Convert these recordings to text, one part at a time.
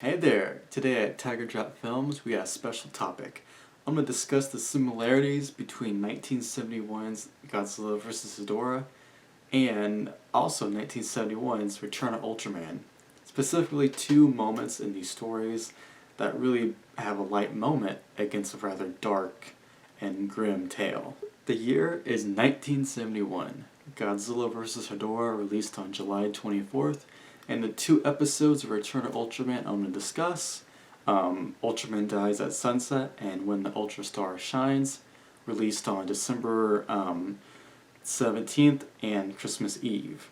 Hey there! Today at Tiger Drop Films we got a special topic. I'm going to discuss the similarities between 1971's Godzilla vs. Hedorah and also 1971's Return of Ultraman. Specifically two moments in these stories that really have a light moment against a rather dark and grim tale. The year is 1971. Godzilla vs. Hedorah released on July 24th. And the two episodes of Return of Ultraman I'm going to discuss, Ultraman Dies at Sunset and When the Ultra Star Shines, released on December 17th and Christmas Eve.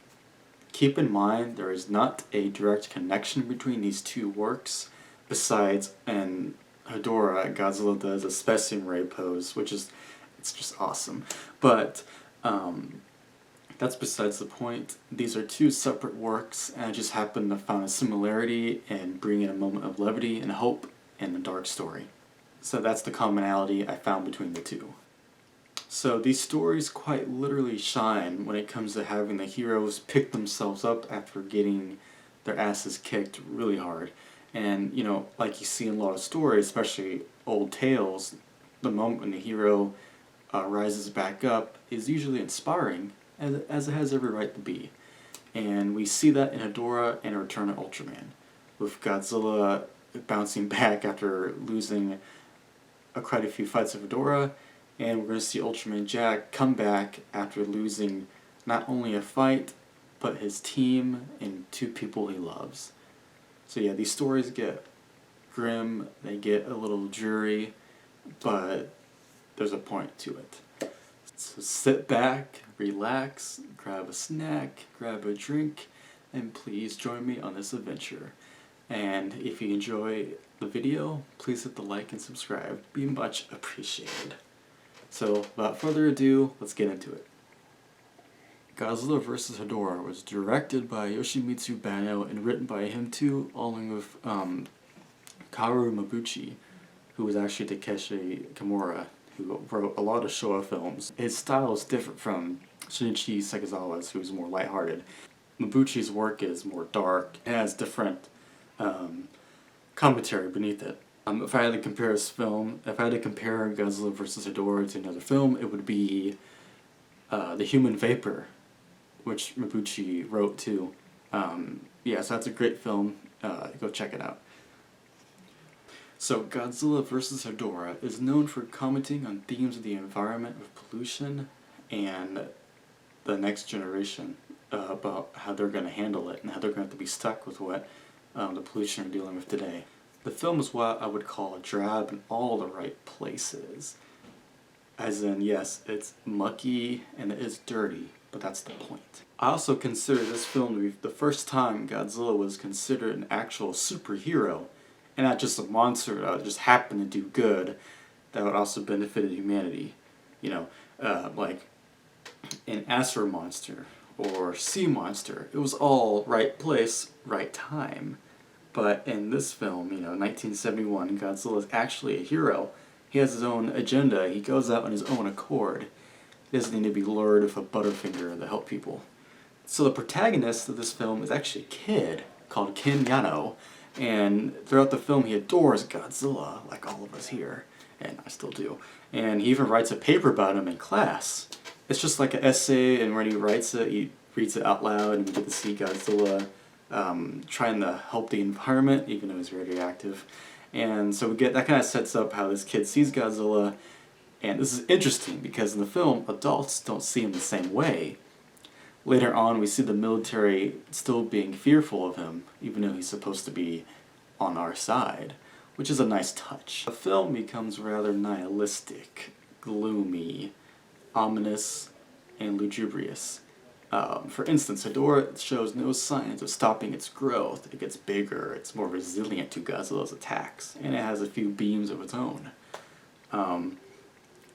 Keep in mind there is not a direct connection between these two works, besides in Hedorah, Godzilla does a specimen ray pose, it's just awesome. But that's besides the point. These are two separate works, and I just happened to find a similarity and bring in a moment of levity and hope in a dark story. So that's the commonality I found between the two. So these stories quite literally shine when it comes to having the heroes pick themselves up after getting their asses kicked really hard. And, you know, like you see in a lot of stories, especially old tales, the moment when the hero rises back up is usually inspiring, as it has every right to be. And we see that in Hedorah and Return of Ultraman, with Godzilla bouncing back after losing quite a few fights of Hedorah, and we're going to see Ultraman Jack come back after losing not only a fight, but his team and two people he loves. So yeah, these stories get grim, they get a little dreary, but there's a point to it. So sit back, relax, grab a snack, grab a drink, and please join me on this adventure. And if you enjoy the video, please hit the like and subscribe. Be much appreciated. So without further ado, let's get into it. Godzilla vs. Hedorah was directed by Yoshimitsu Banno and written by him too, along with Kaoru Mabuchi, who was actually Takeshi Kimura, who wrote a lot of Showa films. His style is different from Shinichi Sekizawa's, who's more lighthearted. Mabuchi's work is more dark, it has different commentary beneath it. If I had to compare this film, if I had to compare Godzilla vs. Hedorah to another film, it would be The Human Vapor, which Mabuchi wrote too. Yeah, so that's a great film. Go check it out. So Godzilla vs. Hedorah is known for commenting on themes of the environment with pollution and the next generation, about how they're going to handle it and how they're going to have to be stuck with what the pollution are dealing with today. The film is what I would call drab in all the right places. As in, yes, it's mucky and it is dirty, but that's the point. I also consider this film to be the first time Godzilla was considered an actual superhero, and not just a monster that would just happen to do good, that would also benefit humanity. You know, like an Asura monster or sea monster. It was all right place, right time. But in this film, you know, 1971, Godzilla is actually a hero. He has his own agenda. He goes out on his own accord. He doesn't need to be lured with a butterfinger to help people. So the protagonist of this film is actually a kid called Ken Yano. And throughout the film, he adores Godzilla, like all of us here, and I still do. And he even writes a paper about him in class. It's just like an essay, and when he writes it, he reads it out loud, and we get to see Godzilla trying to help the environment, even though he's radioactive. And so we get that kind of sets up how this kid sees Godzilla, and this is interesting because in the film, adults don't see him the same way. Later on, we see the military still being fearful of him, even though he's supposed to be on our side, which is a nice touch. The film becomes rather nihilistic, gloomy, ominous, and lugubrious. For instance, Hedorah shows no signs of stopping its growth. It gets bigger, it's more resilient to Godzilla's attacks, and it has a few beams of its own.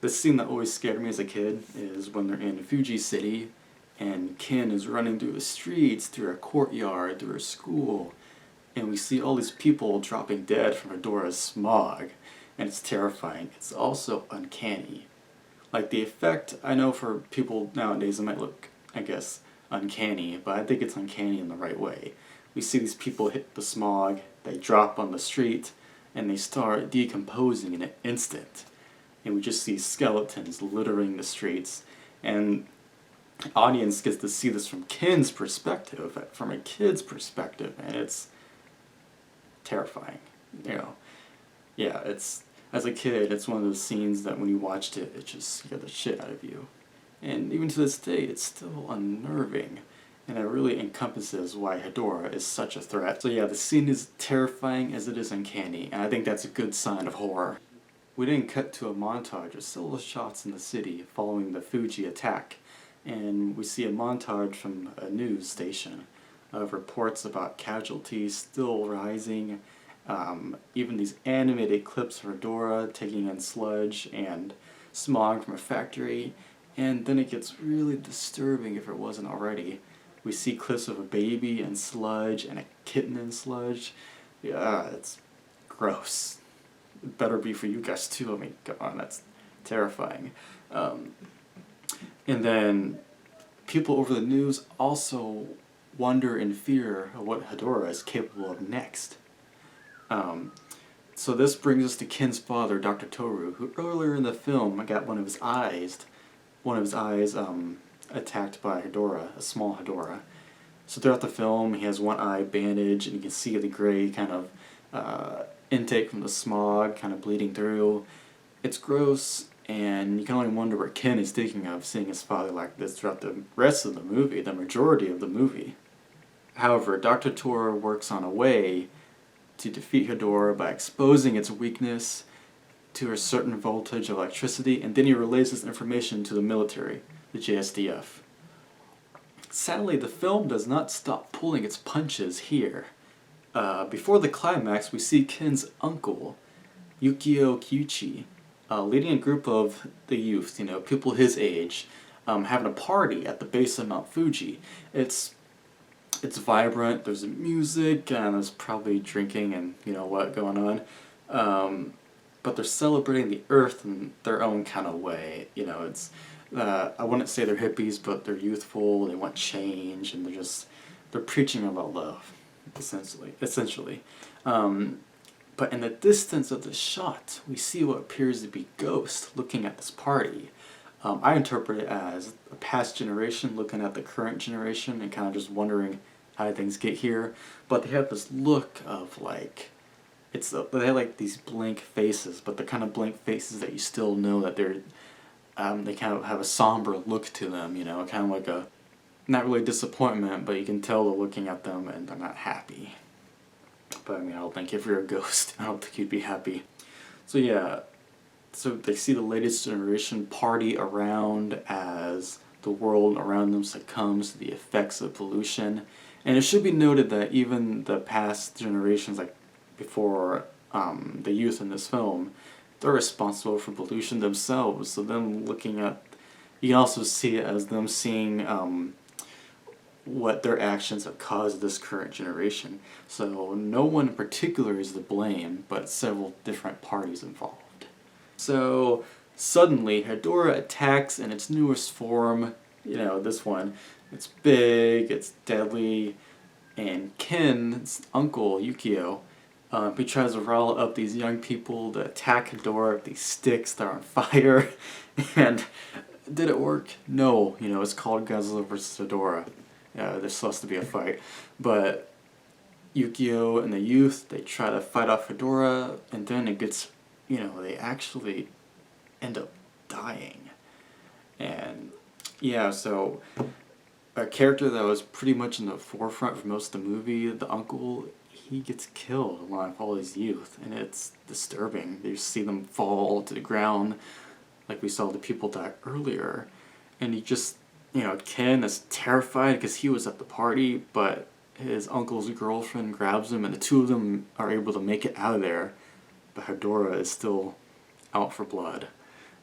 The scene that always scared me as a kid is when they're in Fuji City, and Ken is running through the streets, through a courtyard, through a school, and we see all these people dropping dead from Hedorah's smog, and it's terrifying. It's also uncanny. Like, the effect, I know for people nowadays it might look, I guess, uncanny, but I think it's uncanny in the right way. we see these people hit the smog, they drop on the street, and they start decomposing in an instant. And we just see skeletons littering the streets, and the audience gets to see this from Ken's perspective, from a kid's perspective, and it's terrifying. You know, yeah, it's, as a kid, it's one of those scenes that when you watched it, it just scared the shit out of you. And even to this day, it's still unnerving. And it really encompasses why Hedorah is such a threat. So yeah, the scene is terrifying as it is uncanny, and I think that's a good sign of horror. We then cut to a montage of still shots in the city following the Fuji attack, and we see a montage from a news station of reports about casualties still rising, even these animated clips of Hedorah taking in sludge and smog from a factory, and then it gets really disturbing if it wasn't already. We see clips of a baby in sludge and a kitten in sludge. Yeah, it's gross. It better be for you guys too. I mean, come on, that's terrifying. And then people over the news also wonder in fear of what Hedorah is capable of next. So this brings us to Ken's father, Dr. Toru, who earlier in the film got one of his eyes attacked by Hedorah, a small Hedorah. So throughout the film, he has one eye bandaged, and you can see the gray kind of intake from the smog kind of bleeding through. It's gross, and you can only wonder what Ken is thinking of seeing his father like this throughout the rest of the movie, the majority of the movie. However, Dr. Toru works on a way to defeat Hedorah by exposing its weakness to a certain voltage of electricity, and then he relays this information to the military, the JSDF. Sadly, the film does not stop pulling its punches here. Before the climax, we see Ken's uncle, Yukio Kyuchi, leading a group of the youth, people his age, having a party at the base of Mount Fuji. It's vibrant, there's music, and there's probably drinking and what going on. But they're celebrating the earth in their own kind of way. It's I wouldn't say they're hippies, but they're youthful, they want change, and they're preaching about love, essentially. But in the distance of the shot, we see what appears to be Ghost looking at this party. I interpret it as a past generation looking at the current generation and kind of just wondering how did things get here. But they have this look of like, they have like these blank faces, but the kind of blank faces that you still know that they kind of have a somber look to them, kind of like a, not really disappointment, but you can tell they're looking at them and they're not happy. But I mean, I don't think if you're a ghost, I don't think you'd be happy. So yeah, so they see the latest generation party around as the world around them succumbs to the effects of pollution. And it should be noted that even the past generations, like before the youth in this film, they're responsible for pollution themselves. So them looking at, you can also see it as them seeing what their actions have caused this current generation. So no one in particular is to blame, but several different parties involved. So suddenly Hedorah attacks in its newest form, this one. It's big, it's deadly, and Ken's uncle, Yukio, he tries to rile up these young people to attack Hedorah with these sticks that are on fire. And did it work? No. It's called Godzilla vs. Hedorah. There's supposed to be a fight. But Yukio and the youth, they try to fight off Hedorah, and then it gets, they actually end up dying. And yeah, so a character that was pretty much in the forefront for most of the movie, the uncle, he gets killed along with all his youth, and it's disturbing. You see them fall to the ground like we saw the people die earlier, and he just, Ken is terrified because he was at the party, but his uncle's girlfriend grabs him, and the two of them are able to make it out of there, but Hedorah is still out for blood.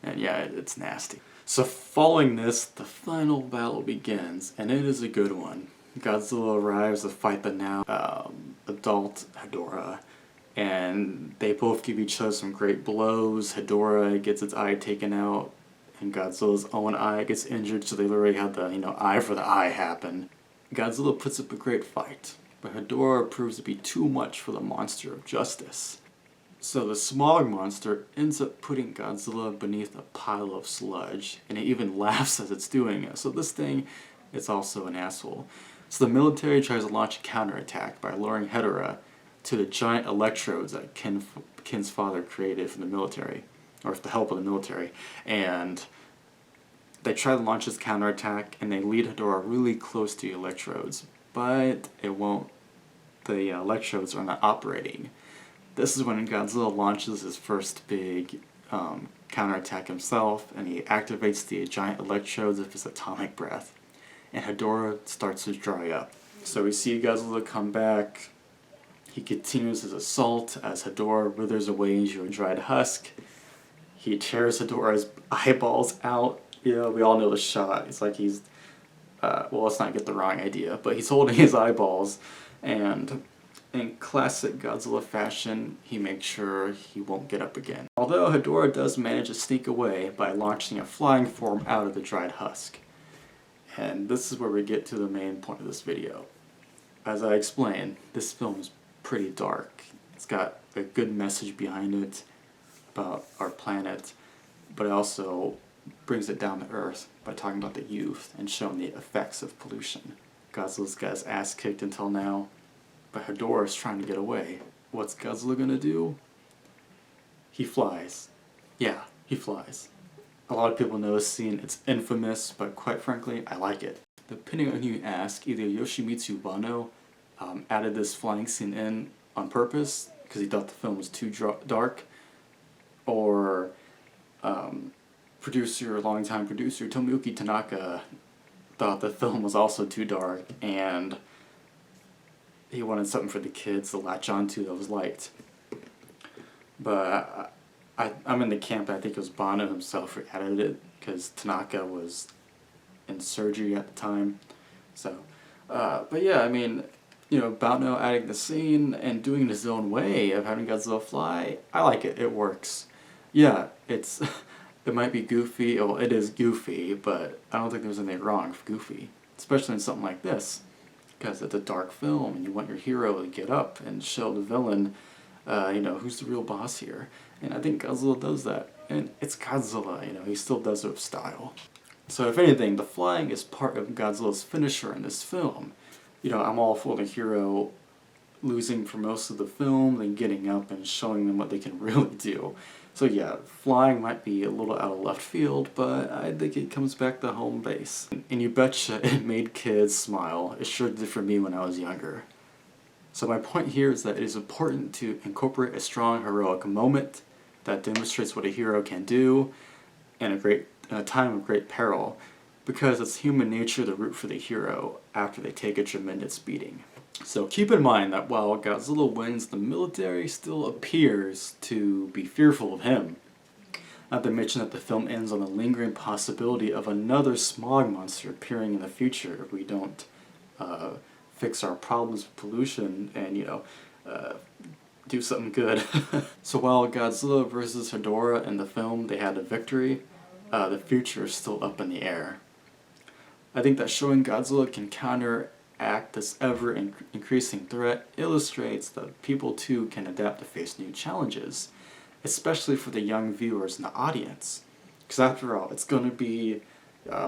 And yeah, it's nasty. So following this, the final battle begins, and it is a good one. Godzilla arrives to fight the now adult Hedorah, and they both give each other some great blows. Hedorah gets its eye taken out, and Godzilla's own eye gets injured, so they literally had the eye for the eye happen. Godzilla puts up a great fight, but Hedorah proves to be too much for the monster of justice. So the smaller monster ends up putting Godzilla beneath a pile of sludge, and it even laughs as it's doing it. So this thing is also an asshole. So the military tries to launch a counterattack by luring Hedorah to the giant electrodes that Ken's father created for the military, or with the help of the military. And they try to launch this counterattack, and they lead Hedorah really close to the electrodes, but it won't. The electrodes are not operating. This is when Godzilla launches his first big counterattack himself, and he activates the giant electrodes of his atomic breath, and Hedorah starts to dry up. So we see Godzilla come back. He continues his assault as Hedorah withers away into a dried husk. He tears Hedorah's eyeballs out. Yeah, we all know the shot. It's like he's, well, let's not get the wrong idea, but he's holding his eyeballs, and in classic Godzilla fashion, he makes sure he won't get up again. Although Hedorah does manage to sneak away by launching a flying form out of the dried husk. And this is where we get to the main point of this video. As I explained, this film is pretty dark. It's got a good message behind it about our planet, but it also brings it down to earth by talking about the youth and showing the effects of pollution. Godzilla's got his ass kicked until now, but Hedorah is trying to get away. What's Godzilla gonna do? He flies. Yeah, he flies. A lot of people know this scene. It's infamous, but quite frankly, I like it. Depending on who you ask, either Yoshimitsu Banno added this flying scene in on purpose because he thought the film was too dark, or longtime producer Tomoyuki Tanaka thought the film was also too dark and he wanted something for the kids to latch onto that was light. But I'm in the camp, I think it was Banno himself who added it because Tanaka was in surgery at the time. So, but yeah, I mean, you know, Banno adding the scene and doing it his own way of having Godzilla fly, I like it. It works. Yeah, it might be goofy. Well, it is goofy, but I don't think there's anything wrong with goofy, especially in something like this, because it's a dark film and you want your hero to get up and show the villain, you know, who's the real boss here. And I think Godzilla does that. And it's Godzilla, you know, he still does it with style. So if anything, the flying is part of Godzilla's finisher in this film. You know, I'm all for the hero losing for most of the film, then getting up and showing them what they can really do. So yeah, flying might be a little out of left field, but I think it comes back to home base. And you betcha it made kids smile. It sure did for me when I was younger. So my point here is that it is important to incorporate a strong heroic moment that demonstrates what a hero can do in a time of great peril, because it's human nature to root for the hero after they take a tremendous beating. So keep in mind that while Godzilla wins, the military still appears to be fearful of him. Not to mention that the film ends on the lingering possibility of another smog monster appearing in the future if we don't fix our problems with pollution and, you know, do something good. So while Godzilla vs. Hedorah in the film, they had a victory, the future is still up in the air. I think that showing Godzilla can counteract this ever-increasing threat illustrates that people too can adapt to face new challenges, especially for the young viewers in the audience. Because after all, it's going to be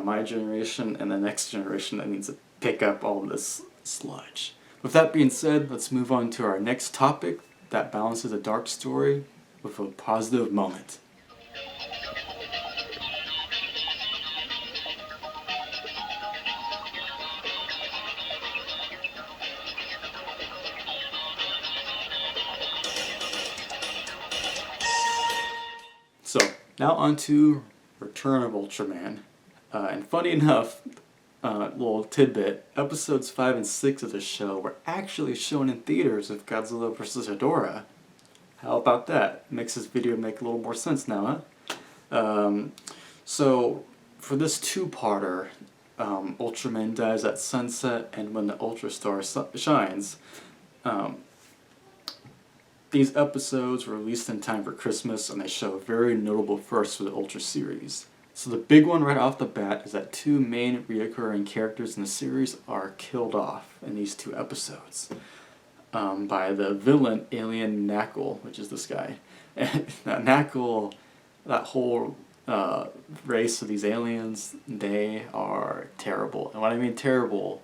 my generation and the next generation that needs to pick up all this sludge. With that being said, let's move on to our next topic that balances a dark story with a positive moment. So, now on to Return of Ultraman. And funny enough, little tidbit, episodes 5 and 6 of the show were actually shown in theaters with Godzilla vs. Hedorah. How about that? Makes this video make a little more sense now, huh? So, for this two-parter, Ultraman Dies at Sunset and When the Ultra Star Shines, these episodes were released in time for Christmas, and they show a very notable first for the Ultra series. So the big one right off the bat is that two main reoccurring characters in the series are killed off in these two episodes by the villain alien Nackle, which is this guy. And that Nackle, that whole race of these aliens, they are terrible. And when I mean terrible,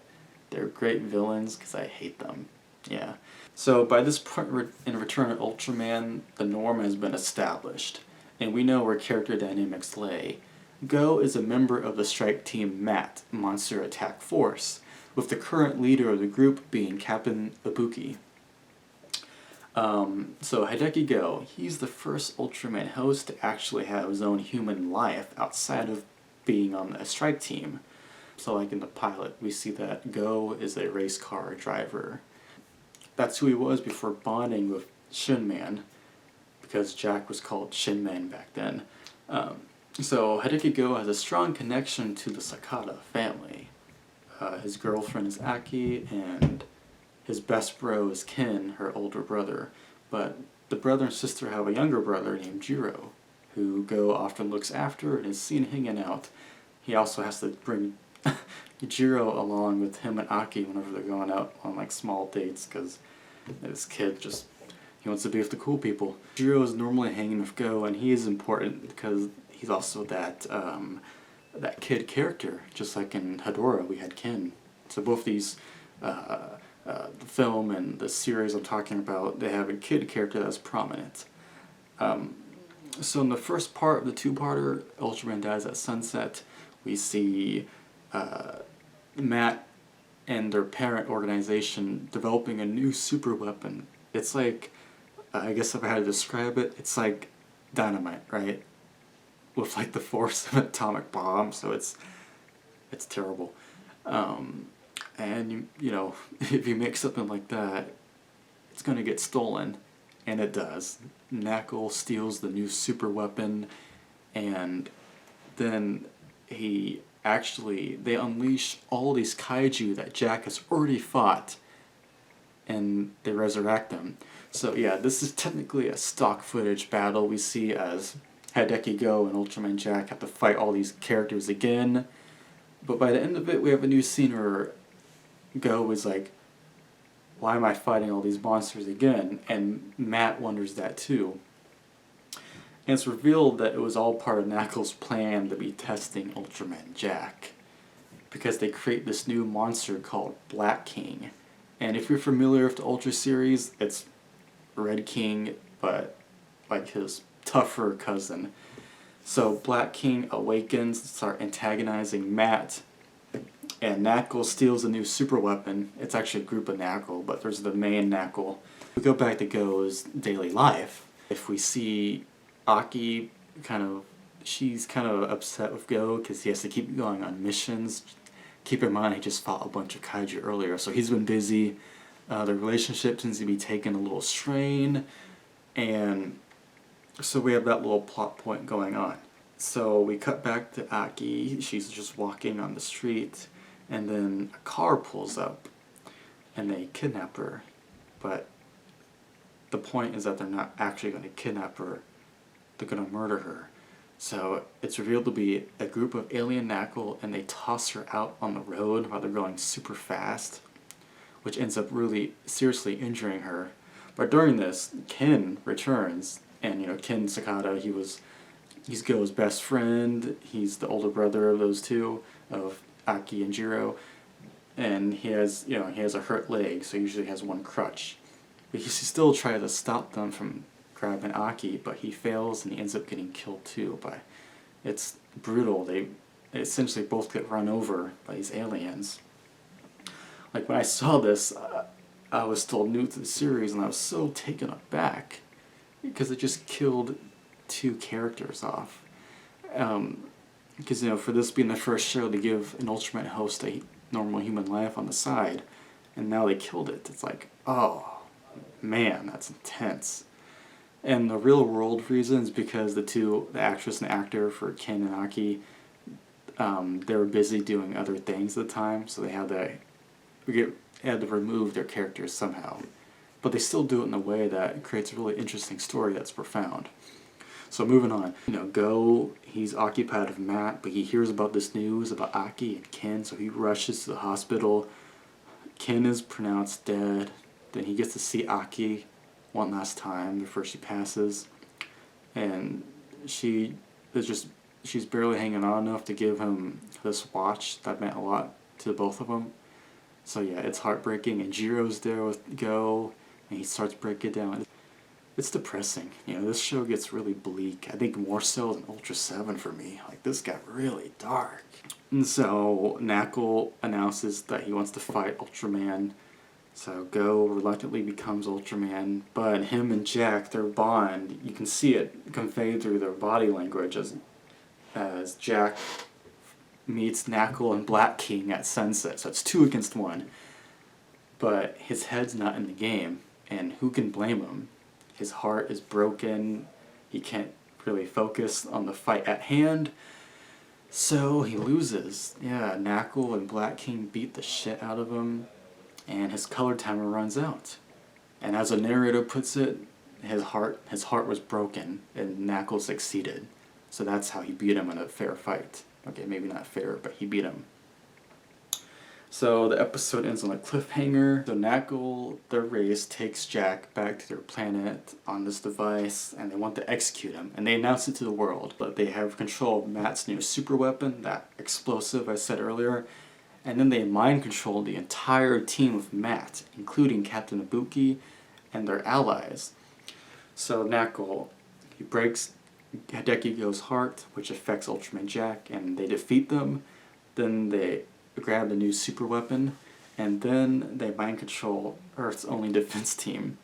they're great villains because I hate them. Yeah. So by this point in Return of Ultraman, the norm has been established, and we know where character dynamics lay. Go is a member of the strike team MAT, Monster Attack Force, with the current leader of the group being Captain Ibuki. So Hideki Go, he's the first Ultraman host to actually have his own human life outside of being on a strike team. So like in the pilot, we see that Go is a race car driver. That's who he was before bonding with Shinman, because Jack was called Shinman back then. So Hideki Go has a strong connection to the Sakata family. His girlfriend is Aki, and his best bro is Ken, her older brother. But the brother and sister have a younger brother named Jiro, who Go often looks after and is seen hanging out. He also has to bring Jiro along with him and Aki whenever they're going out on like small dates, because this kid just, he wants to be with the cool people. Jiro is normally hanging with Go, and he is important because he's also that that kid character, just like in Hedorah we had Ken. So both these, the film and the series I'm talking about, they have a kid character that's prominent. So in the first part of the two-parter, Ultraman Dies at Sunset, we see Matt and their parent organization developing a new super weapon. It's like, I guess if I had to describe it, it's like dynamite, right? With like the force of an atomic bomb, so it's terrible. And you know, if you make something like that, it's gonna get stolen, and it does. Nackle steals the new super weapon, and then they unleash all these kaiju that Jack has already fought, and they resurrect them. So yeah, this is technically a stock footage battle we see as Hideki Go and Ultraman Jack have to fight all these characters again. But by the end of it, we have a new scene where Go is like, why am I fighting all these monsters again? And Matt wonders that too. And it's revealed that it was all part of Nackle's plan to be testing Ultraman Jack, because they create this new monster called Black King. And if you're familiar with the Ultra series, it's Red King, but like his tougher cousin. So Black King awakens to start antagonizing Matt, and Nackle steals a new super weapon. It's actually a group of Nackle, but there's the main Nackle. We go back to Go's daily life. If we see Aki, she's kind of upset with Go because he has to keep going on missions. Keep in mind, he just fought a bunch of kaiju earlier, so he's been busy. The relationship seems to be taking a little strain, and so we have that little plot point going on. So we cut back to Aki. She's just walking on the street, and then a car pulls up, and they kidnap her. But the point is that they're not actually going to kidnap her. They're going to murder her. So it's revealed to be a group of alien Nackle, and they toss her out on the road while they're going super fast, which ends up really seriously injuring her. But during this, Ken returns, and you know, Ken Sakata, he's Go's best friend. He's the older brother of those two, of Aki and Jiro, and he has a hurt leg, so he usually has one crutch. But he still tries to stop them from grabbing Aki, but he fails, and he ends up getting killed too. It's brutal. They essentially both get run over by these aliens. Like when I saw this, I was still new to the series, and I was so taken aback because it just killed two characters off. Because for this being the first show to give an Ultraman host a normal human life on the side, and now they killed it. It's like, oh man, that's intense. And the real world reason is because the actress and actor for Ken and Aki, they were busy doing other things at the time, so they had to remove their characters somehow. But they still do it in a way that creates a really interesting story that's profound. So moving on. Go, he's occupied with Matt, but he hears about this news about Aki and Ken, so he rushes to the hospital. Ken is pronounced dead. Then he gets to see Aki one last time before she passes. And she's barely hanging on enough to give him this watch that meant a lot to both of them. So yeah, it's heartbreaking, and Jiro's there with Go, and he starts breaking down. It's depressing. This show gets really bleak. I think more so than Ultra 7 for me. Like, this got really dark. And so Nackle announces that he wants to fight Ultraman. So Go reluctantly becomes Ultraman, but him and Jack, their bond, you can see it conveyed through their body language as Jack meets Nackle and Black King at sunset. So it's 2 against 1. But his head's not in the game, and who can blame him? His heart is broken. He can't really focus on the fight at hand. So he loses. Yeah, Nackle and Black King beat the shit out of him, and his color timer runs out. And as a narrator puts it, his heart was broken, and Nackle succeeded. So that's how he beat him in a fair fight. Okay, maybe not fair, but he beat him. So the episode ends on a cliffhanger. So Nackle, their race, takes Jack back to their planet on this device, and they want to execute him. And they announce it to the world, but they have control of Matt's new super weapon, that explosive I said earlier. And then they mind control the entire team of Matt, including Captain Ibuki and their allies. So Nackle, he breaks Hideki heart, which affects Ultraman Jack, and they defeat them. Then they grab the new super weapon, and then they mind control Earth's only defense team.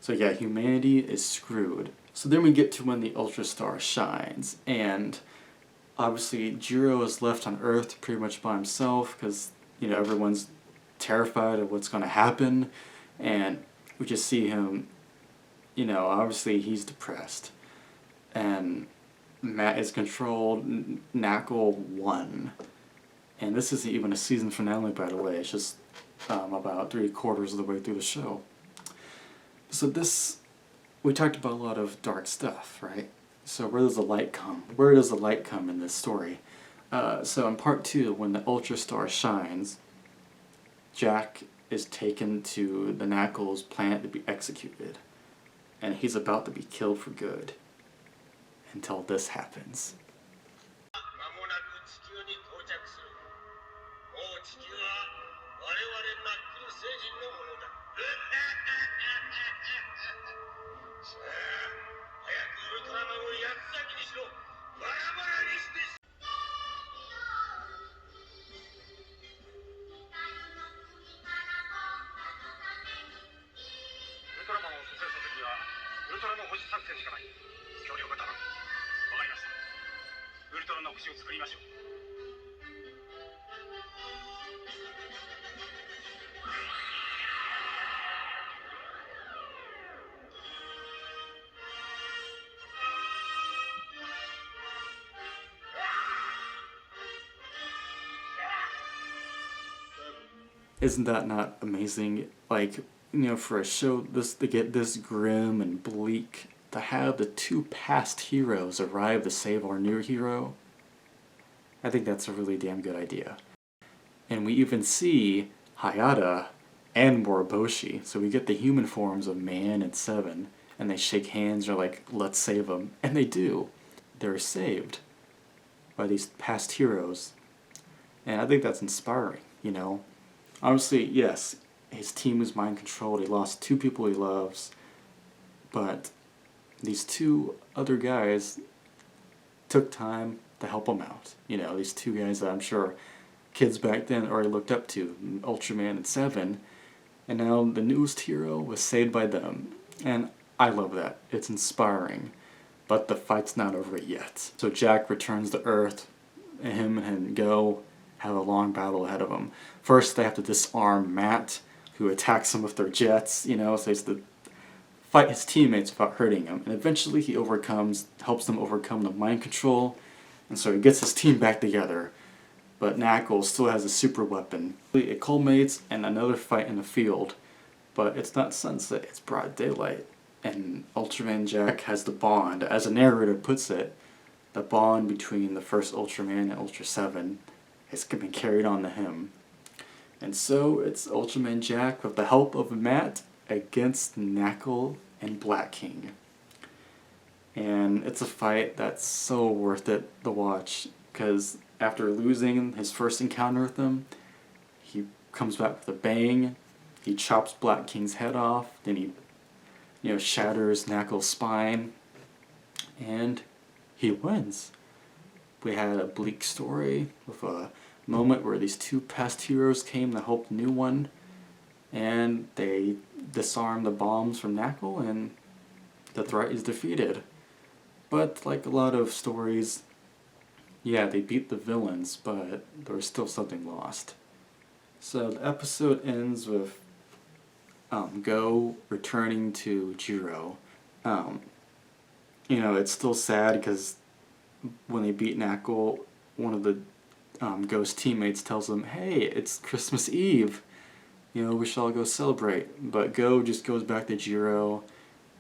So yeah, humanity is screwed. So then we get to when the Ultra Star shines, and obviously Jiro is left on Earth pretty much by himself because everyone's terrified of what's going to happen, and we just see him, obviously he's depressed, and Matt is controlled. Nackle won. And this isn't even a season finale, by the way. It's just about 3/4 of the way through the show. So we talked about a lot of dark stuff, right? So where does the light come? Where does the light come in this story? So in part 2, when the Ultra Star shines, Jack is taken to the Nackle's planet to be executed. And he's about to be killed for good. Until this happens. Isn't that not amazing? Like, for a show to get this grim and bleak, to have the 2 past heroes arrive to save our new hero, I think that's a really damn good idea. And we even see Hayata and Moriboshi, so we get the human forms of Man and Seven, and they shake hands, they're like, let's save them. And they do. They're saved by these past heroes. And I think that's inspiring, Obviously, yes, his team is mind controlled. He lost 2 people he loves, but these 2 other guys took time to help him out. These 2 guys that I'm sure kids back then already looked up to, Ultraman and Seven, and now the newest hero was saved by them. And I love that. It's inspiring, but the fight's not over yet. So Jack returns to Earth, and him and Go have a long battle ahead of them. First, they have to disarm Matt, who attacks them with their jets, so he has to fight his teammates without hurting them. And eventually he helps them overcome the mind control, and so he gets his team back together. But Nackle still has a super weapon. It culminates in another fight in the field, but it's not sunset, it's broad daylight. and Ultraman Jack has the bond. As the narrator puts it, the bond between the first Ultraman and Ultra 7 has been carried on to him. And so it's Ultraman Jack with the help of Matt against Nackle and Black King. And it's a fight that's so worth it to watch, because after losing his first encounter with them, he comes back with a bang, he chops Black King's head off, then he shatters Nackle's spine, and he wins. We had a bleak story with a moment where these two past heroes came to help the new one, and they disarm the bombs from Nackle, and the threat is defeated. But like a lot of stories, yeah, they beat the villains, but there was still something lost. So the episode ends with Go returning to Jiro. It's still sad because when they beat Nackle, one of the Go's teammates tells them, "Hey, it's Christmas Eve. We should all go celebrate." But Go just goes back to Jiro,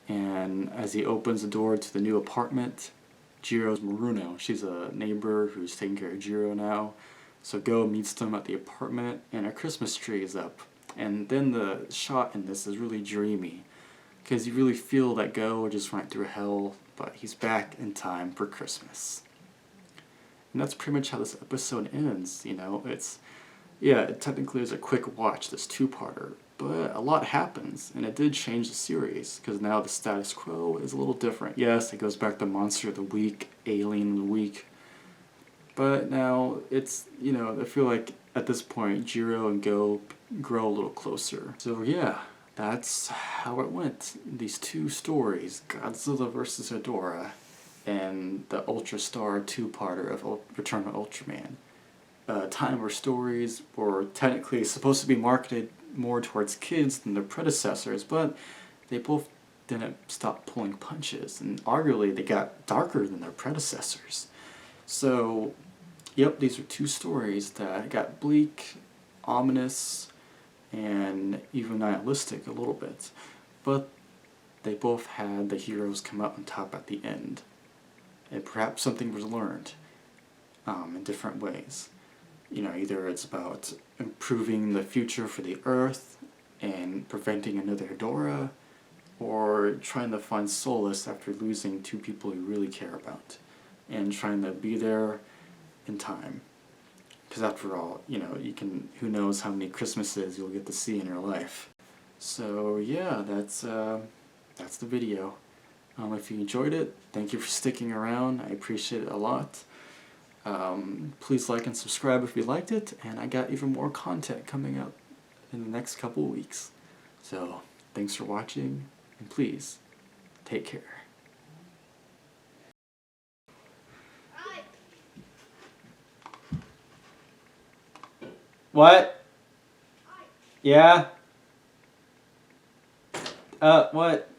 and as he opens the door to the new apartment, Jiro's Maruno. She's a neighbor who's taking care of Jiro now. So Go meets them at the apartment, and a Christmas tree is up. And then the shot in this is really dreamy, because you really feel that Go just went through hell, but he's back in time for Christmas. And that's pretty much how this episode ends. It technically is a quick watch, this two-parter, but a lot happens, and it did change the series, because now the status quo is a little different. Yes, it goes back to Monster of the Week, Alien of the Week, but now it's, I feel like at this point, Jiro and Go grow a little closer. So yeah, that's how it went. These two stories, Godzilla vs. Hedorah, and the Ultra Star two-parter of Return of Ultraman. Time where stories were technically supposed to be marketed more towards kids than their predecessors, but they both didn't stop pulling punches, and arguably they got darker than their predecessors. So, yep, these are two stories that got bleak, ominous, and even nihilistic a little bit, but they both had the heroes come out on top at the end, and perhaps something was learned in different ways. Either it's about improving the future for the Earth and preventing another Hedorah, or trying to find solace after losing two people you really care about, and trying to be there in time. Because after all, who knows how many Christmases you'll get to see in your life. So yeah, that's the video. If you enjoyed it, thank you for sticking around. I appreciate it a lot. Please like and subscribe if you liked it, and I got even more content coming out in the next couple of weeks. So, thanks for watching, and please, take care. What? Yeah? What?